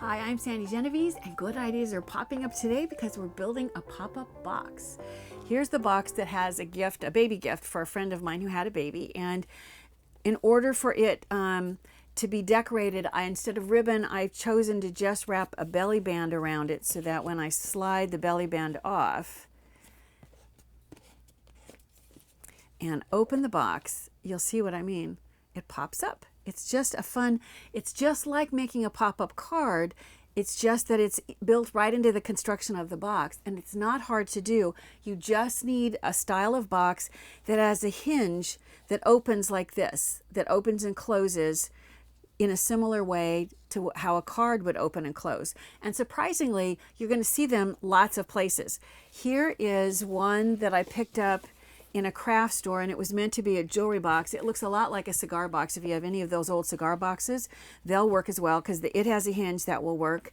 Hi, I'm Sandy Genovese, and good ideas are popping up today because we're building a pop-up box. Here's the box that has a gift, a baby gift for a friend of mine who had a baby, and in order for it to be decorated, instead of ribbon, I've chosen to just wrap a belly band around it so that when I slide the belly band off and open the box, you'll see what I mean. It pops up. It's just it's just like making a pop-up card. It's just that it's built right into the construction of the box, and it's not hard to do. You just need a style of box that has a hinge that opens like this, that opens and closes in a similar way to how a card would open and close. And surprisingly, you're going to see them lots of places. Here is one that I picked up in a craft store, and it was meant to be a jewelry box. It looks a lot like a cigar box. If you have any of those old cigar boxes, they'll work as well because it has a hinge that will work.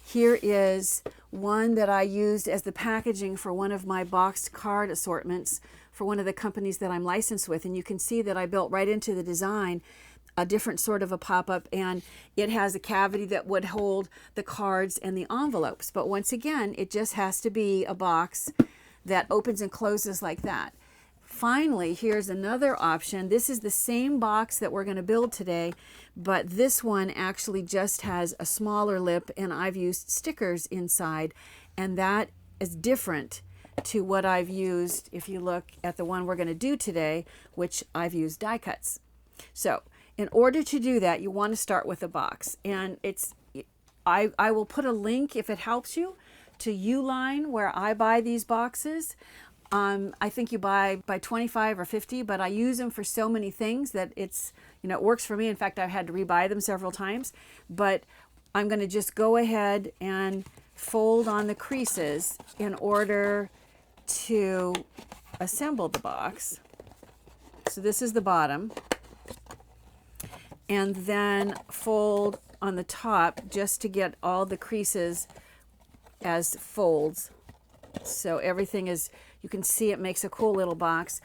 Here is one that I used as the packaging for one of my boxed card assortments for one of the companies that I'm licensed with, and you can see that I built right into the design a different sort of a pop-up, and it has a cavity that would hold the cards and the envelopes. But once again, it just has to be a box that opens and closes like that. Finally, here's another option. This is the same box that we're going to build today, but this one actually just has a smaller lip, and I've used stickers inside, and that is different to what I've used if you look at the one we're going to do today, which I've used die cuts. So in order to do that, you want to start with a box, and I will put a link, if it helps you, to Uline, where I buy these boxes. I think you buy 25 or 50, but I use them for so many things that it works for me. In fact, I've had to rebuy them several times, but I'm going to just go ahead and fold on the creases in order to assemble the box. So this is the bottom, and then fold on the top just to get all the creases as folds. So everything is, you can see it makes a cool little box.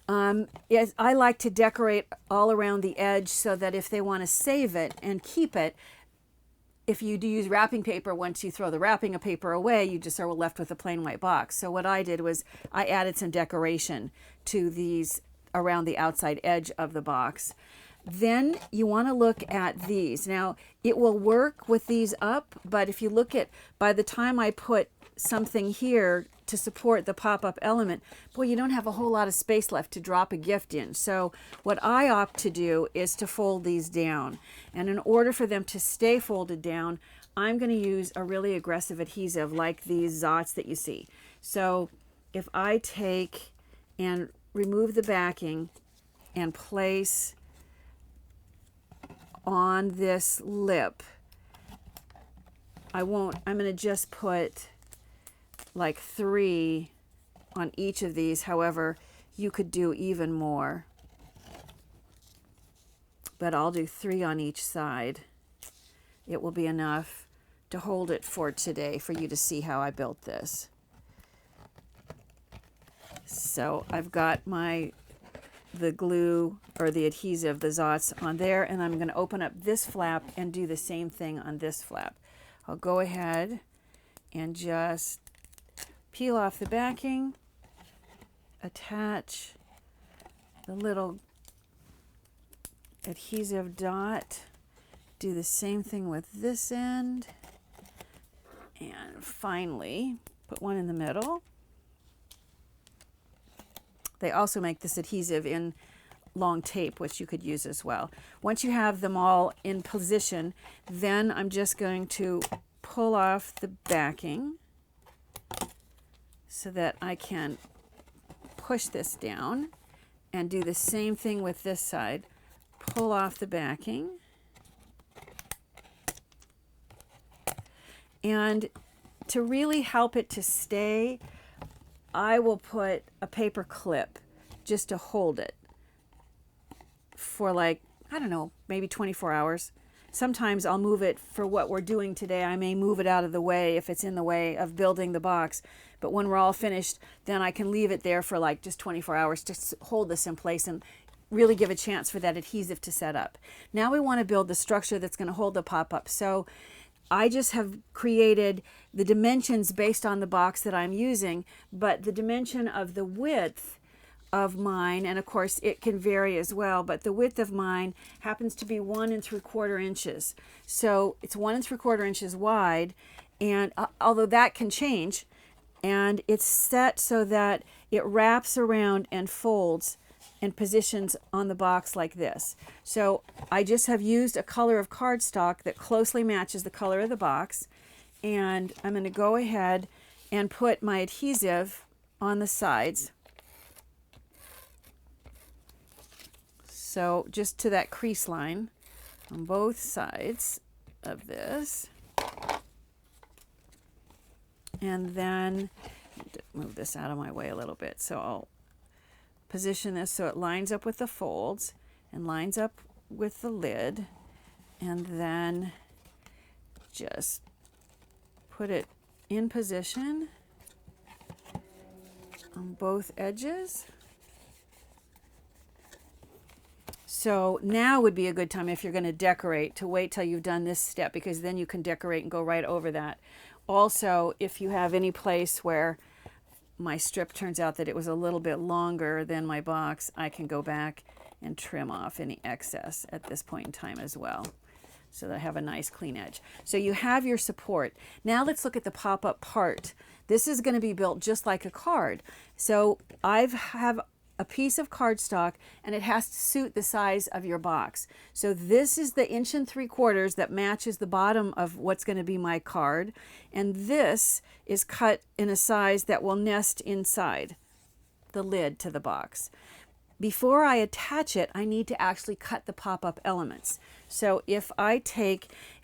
Yes, I like to decorate all around the edge so that if they want to save it and keep it, if you do use wrapping paper, once you throw the wrapping paper away, you just are left with a plain white box. So what I did was I added some decoration to these around the outside edge of the box. Then you want to look at these. Now, it will work with these up, but if you look at, by the time I put something here to support the pop-up element, boy, you don't have a whole lot of space left to drop a gift in. So what I opt to do is to fold these down. And in order for them to stay folded down, I'm going to use a really aggressive adhesive like these Zots that you see. So if I take and remove the backing and place on this lip, I'm going to just put like 3 on each of these. However, you could do even more, but I'll do 3 on each side. It will be enough to hold it for today for you to see how I built this. So I've got the glue or the adhesive, the Zots on there, and I'm going to open up this flap and do the same thing on this flap. I'll go ahead and just peel off the backing, attach the little adhesive dot, do the same thing with this end, and finally put one in the middle. They also make this adhesive in long tape, which you could use as well. Once you have them all in position, then I'm just going to pull off the backing so that I can push this down and do the same thing with this side. Pull off the backing. And to really help it to stay, I will put a paper clip just to hold it for like, I don't know, maybe 24 hours. Sometimes I'll move it for what we're doing today. I may move it out of the way if it's in the way of building the box. But when we're all finished, then I can leave it there for like just 24 hours to hold this in place and really give a chance for that adhesive to set up. Now we want to build the structure that's going to hold the pop-up. So I just have created the dimensions based on the box that I'm using, but the dimension of the width of mine, and of course it can vary as well, but the width of mine happens to be 1 3/4 inches. So it's 1 3/4 inches wide, and although that can change, and it's set so that it wraps around and folds and positions on the box like this. So I just have used a color of cardstock that closely matches the color of the box, and I'm going to go ahead and put my adhesive on the sides. So just to that crease line on both sides of this. And then move this out of my way a little bit. So I'll position this so it lines up with the folds and lines up with the lid, and then just put it in position on both edges. So now would be a good time, if you're going to decorate, to wait till you've done this step, because then you can decorate and go right over that. Also, if you have any place where my strip turns out that it was a little bit longer than my box, I can go back and trim off any excess at this point in time as well, so that I have a nice clean edge. So you have your support. Now let's look at the pop-up part. This is going to be built just like a card. So I have a piece of cardstock, and it has to suit the size of your box. So this is the 1 3/4 that matches the bottom of what's going to be my card, and this is cut in a size that will nest inside the lid to the box. Before I attach it, I need to actually cut the pop-up elements. So if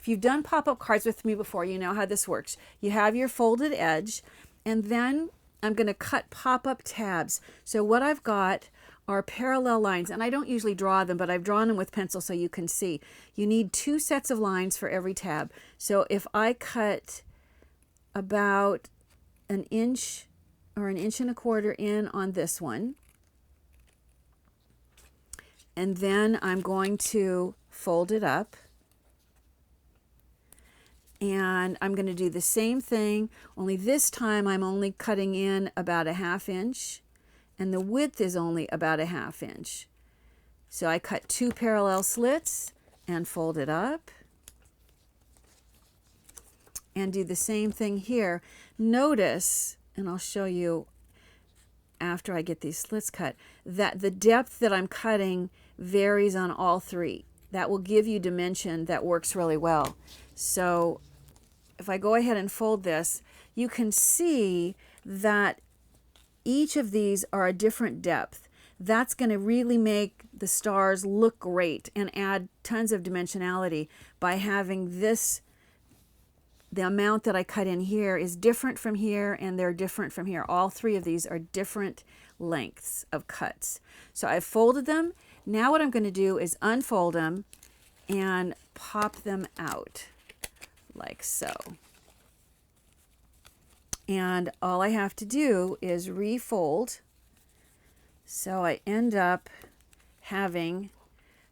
you've done pop-up cards with me before, you know how this works. You have your folded edge, and then I'm going to cut pop-up tabs. So what I've got are parallel lines, and I don't usually draw them, but I've drawn them with pencil so you can see. You need 2 sets of lines for every tab. So if I cut about 1 inch or 1 1/4 inches in on this one, and then I'm going to fold it up. And I'm going to do the same thing, only this time I'm only cutting in about 1/2 inch, and the width is only about 1/2 inch. So I cut 2 parallel slits and fold it up. And do the same thing here. Notice, and I'll show you after I get these slits cut, that the depth that I'm cutting varies on all 3. That will give you dimension that works really well. So if I go ahead and fold this, you can see that each of these are a different depth. That's going to really make the stars look great and add tons of dimensionality by having this. The amount that I cut in here is different from here, and they're different from here. All 3 of these are different lengths of cuts. So I've folded them. Now what I'm going to do is unfold them and pop them out like so. And all I have to do is refold. So I end up having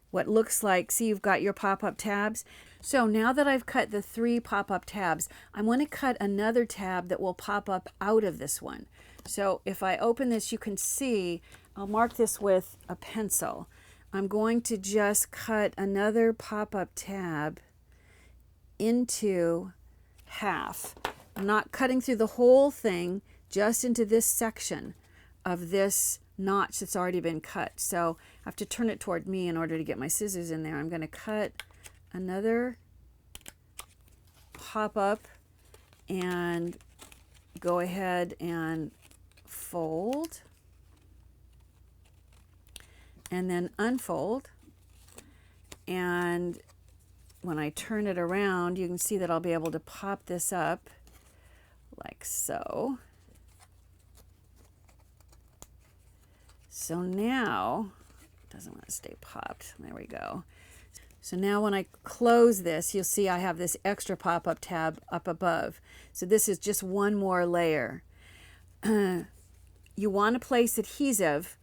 what looks like, see, you've got your pop-up tabs. So now that I've cut the 3 pop-up tabs, I want to cut another tab that will pop up out of this one. So if I open this, you can see, I'll mark this with a pencil. I'm going to just cut another pop-up tab into half. I'm not cutting through the whole thing, just into this section of this notch that's already been cut. So I have to turn it toward me in order to get my scissors in there. I'm going to cut another pop-up and go ahead and fold, and then unfold. And when I turn it around, you can see that I'll be able to pop this up like so. So now, it doesn't want to stay popped. There we go. So now when I close this, you'll see I have this extra pop-up tab up above. So this is just one more layer. You want to place adhesive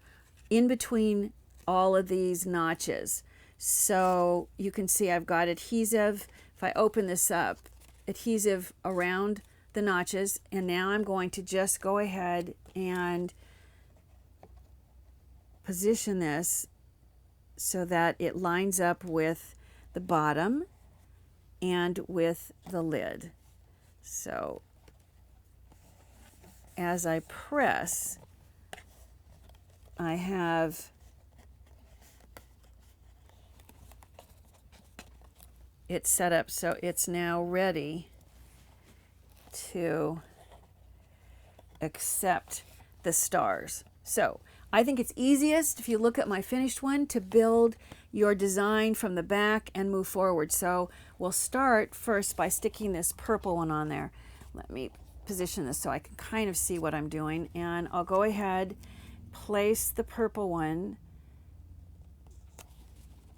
in between all of these notches. So you can see I've got adhesive. If I open this up, adhesive around the notches, and now I'm going to just go ahead and position this so that it lines up with the bottom and with the lid. So as I press, I have it set up so it's now ready to accept the stars. So I think it's easiest, if you look at my finished one, to build your design from the back and move forward. So we'll start first by sticking this purple one on there. Let me position this so I can kind of see what I'm doing, and I'll go ahead, place the purple one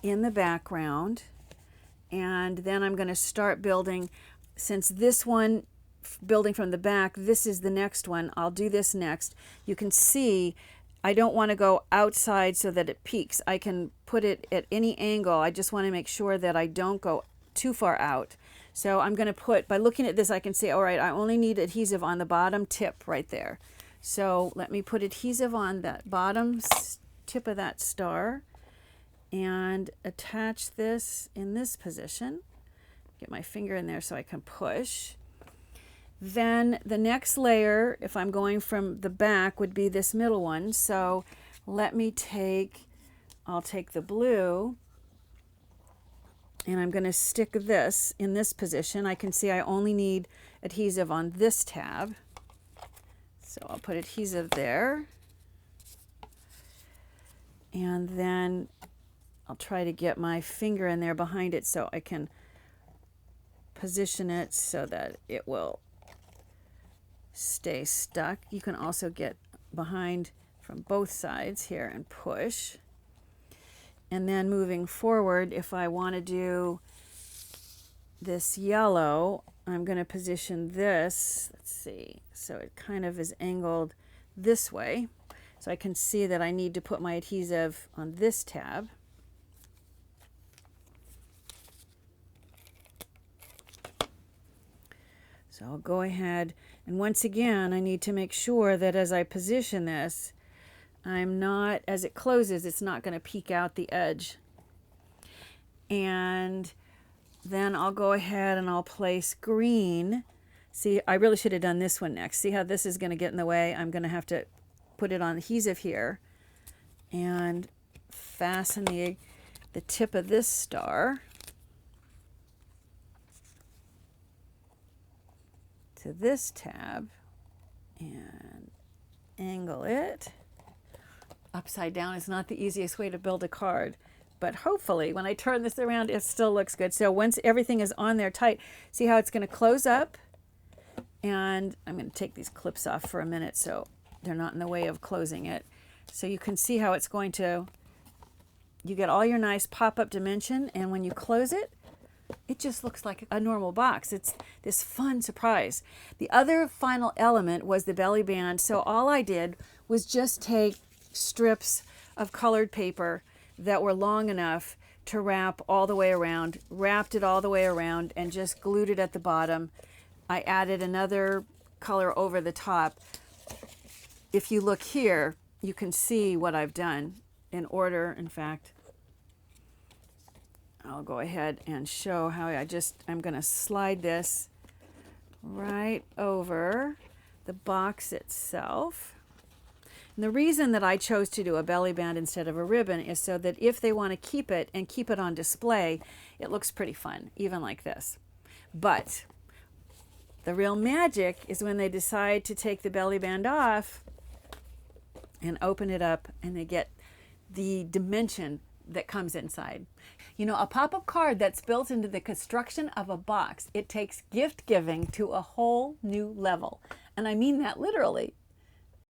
in the background, and then I'm going to start building. Since this one, building from the back, this is the next one, I'll do this next. You can see I don't want to go outside so that it peaks. I can put it at any angle. I just want to make sure that I don't go too far out. So I'm going to put, by looking at this, I can say, all right, I only need adhesive on the bottom tip right there. So let me put adhesive on that bottom tip of that star and attach this in this position. Get my finger in there so I can push. Then the next layer, if I'm going from the back, would be this middle one. So let me I'll take the blue, and I'm going to stick this in this position. I can see I only need adhesive on this tab. So I'll put adhesive there. And then I'll try to get my finger in there behind it so I can position it so that it will stay stuck. You can also get behind from both sides here and push. And then moving forward, if I want to do this yellow, I'm going to position this, let's see, so it kind of is angled this way. So I can see that I need to put my adhesive on this tab. So I'll go ahead, and once again, I need to make sure that as I position this, I'm not, as it closes, it's not going to peek out the edge. And then I'll go ahead and I'll place green. See, I really should have done this one next. See how this is going to get in the way? I'm going to have to put it on adhesive here and fasten the tip of this star to this tab and angle it. Upside down is not the easiest way to build a card, but hopefully when I turn this around, it still looks good. So once everything is on there tight, see how it's going to close up? And I'm going to take these clips off for a minute so they're not in the way of closing it. So you can see how it's going to, you get all your nice pop-up dimension, and when you close it, it just looks like a normal box. It's this fun surprise. The other final element was the belly band. So all I did was just take strips of colored paper that were long enough to wrap all the way around, wrapped it all the way around, and just glued it at the bottom. I added another color over the top. If you look here, you can see what I've done in order. In fact, I'll go ahead and show how I'm going to slide this right over the box itself. And the reason that I chose to do a belly band instead of a ribbon is so that if they want to keep it and keep it on display, it looks pretty fun, even like this. But the real magic is when they decide to take the belly band off and open it up, and they get the dimension that comes inside. You know, a pop-up card that's built into the construction of a box, it takes gift giving to a whole new level. And I mean that literally.